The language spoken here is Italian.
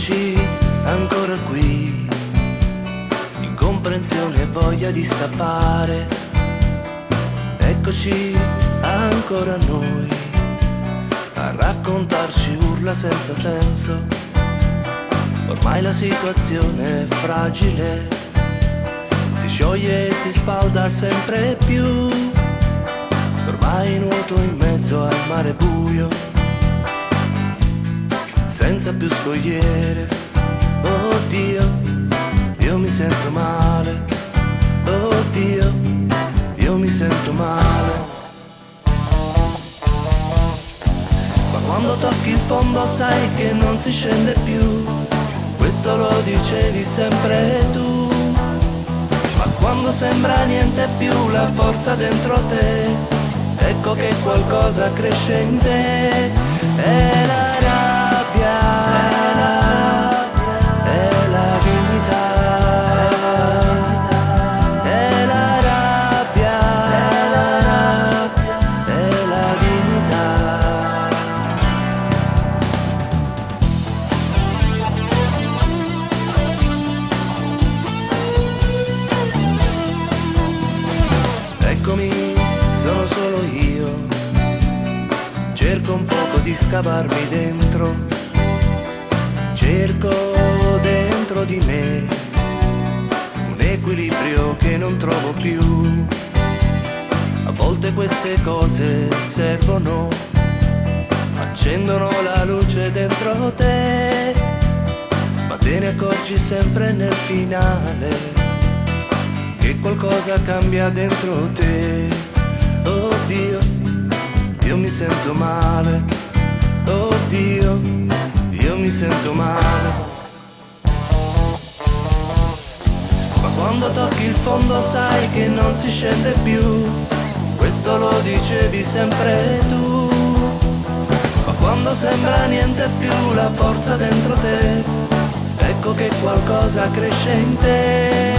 Eccoci ancora qui, incomprensione e voglia di scappare. Eccoci ancora noi, a raccontarci urla senza senso. Ormai la situazione è fragile, si scioglie e si sfalda sempre più. Ormai nuoto in mezzo al mare buio, senza più scogliere. Oddio, io mi sento male. Oddio, io mi sento male. Ma quando tocchi il fondo sai che non si scende più, questo lo dicevi sempre tu. Ma quando sembra niente più la forza dentro te, ecco che qualcosa cresce in te. È la rabbia, è la dignità, è la rabbia, è la dignità. Eccomi, sono solo io, cerco un poco di scavarmi dentro, cerco dentro di me un equilibrio che non trovo più. A volte queste cose servono, accendono la luce dentro te, ma te ne accorgi sempre nel finale che qualcosa cambia dentro te. Oddio, io mi sento male. Oddio, io mi sento male. Ma quando tocchi il fondo sai che non si scende più, questo lo dicevi sempre tu. Ma quando sembra niente più la forza dentro te, ecco che qualcosa cresce in te.